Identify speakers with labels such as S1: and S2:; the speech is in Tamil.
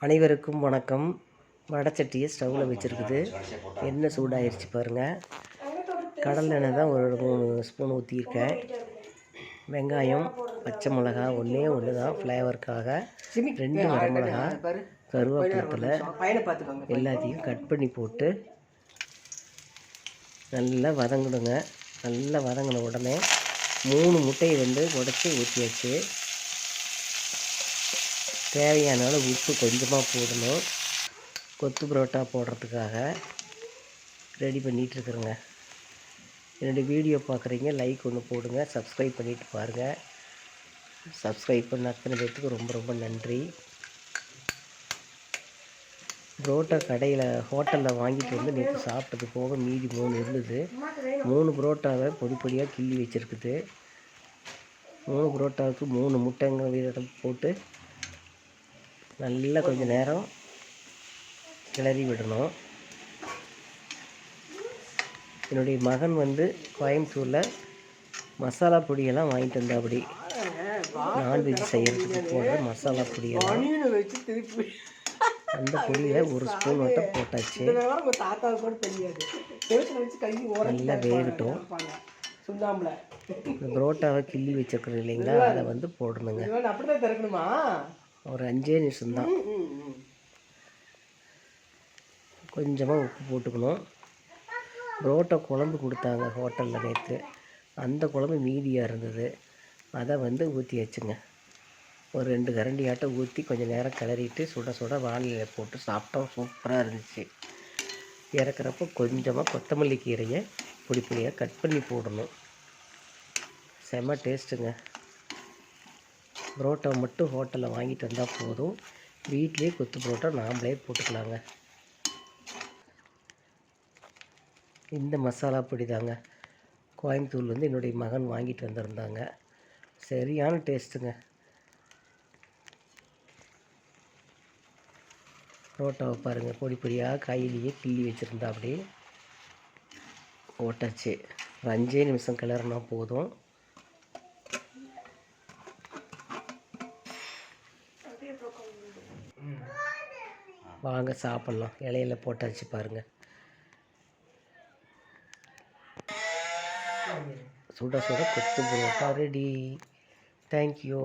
S1: அனைவருக்கும் வணக்கம். வடைச்சட்டியை ஸ்டவ்வில் வச்சுருக்குது. எண்ணெய் சூடாகிடுச்சு பாருங்கள். கடலை எண்ணெய் தான் ஒரு 3 ஸ்பூன் ஊற்றியிருக்கேன். வெங்காயம், பச்சை மிளகா ஒன்று தான் ஃப்ளேவருக்காக, 2 வரமிளகா, கருவேப்பிலை எல்லாத்தையும் கட் பண்ணி போட்டு நல்லா வதங்கணுங்க. நல்லா வதங்கின உடனே 3 முட்டையை உடச்சி ஊற்றியாச்சு. தேவையான அளவு உப்பு கொஞ்சமாக போடணும். கொத்து பரோட்டா போடுறதுக்காக ரெடி பண்ணிகிட்ருக்குறேங்க. என்னுடைய வீடியோ பார்க்குறீங்க, லைக் ஒன்று போடுங்க, சப்ஸ்கிரைப் பண்ணிவிட்டு பாருங்கள். சப்ஸ்கிரைப் பண்ண அத்தனை பேர்த்துக்கு ரொம்ப ரொம்ப நன்றி. புரோட்டா கடையில் ஹோட்டலில் வாங்கிட்டு நேற்று சாப்பிட்டது போக மீதி 3 இருந்தது. 3 புரோட்டாவை பொடி பொடியாக கிள்ளி வச்சுருக்குது. 3 புரோட்டாவுக்கு 3 முட்டைங்க வீதம் போட்டு நல்லா கொஞ்சம் நேரம் கிளறி விடணும். என்னுடைய மகன் கோயம்புத்தூரில் மசாலா பொடியெல்லாம் வாங்கிட்டு வந்தா. அப்படி நான்வெஜ் செய்கிறதுக்கு போடுற மசாலா பொடியெல்லாம் அந்த பொடியில் 1 ஸ்பூன் மட்டும் போட்டாச்சு. நல்லா வேகட்டும். இந்த புரோட்டாவை கிள்ளி வச்சுருக்குறது இல்லைங்களா, அதை போடணுங்க. ஒரு 5 நிமிஷம்தான். கொஞ்சமாக உப்பு போட்டுக்கணும். புரோட்டா குழம்பு கொடுத்தாங்க ஹோட்டலில் நேற்று. அந்த குழம்பு மீதியாக இருந்தது. அதை ஊற்றியாச்சுங்க. ஒரு 2 கரண்டி ஆட்டம் ஊற்றி கொஞ்சம் நேரம் கிளறிட்டு சுட சுட வானிலையில் போட்டு சாப்பிட்டோம். சூப்பராக இருந்துச்சு. இறக்குறப்போ கொஞ்சமாக கொத்தமல்லி கீரையை பொடி பொடியாக கட் பண்ணி போடணும். செம்ம டேஸ்ட்டுங்க. புரோட்டா மட்டும் ஹோட்டலில் வாங்கிட்டு வந்தால் போதும். வீட்டிலே கொத்து புரோட்டா நாம்ளே போட்டுக்கலாங்க. இந்த மசாலா பொடி தாங்க கோயம்புத்தூர்லேருந்து என்னுடைய மகன் வாங்கிட்டு வந்திருந்தாங்க. சரியான டேஸ்ட்டுங்க. புரோட்டாவை பாருங்கள், பொடி பொடியாக கையிலேயே கிள்ளி வச்சுருந்தா அப்படி போட்டாச்சு. ஒரு 5 நிமிஷம் கிளறினா போதும். வாங்க சாப்பிட்லாம். இலையில போட்டாச்சு பாருங்கள். சுட சுட கொத்து புரோட்டா ரெடி. தேங்க்யூ.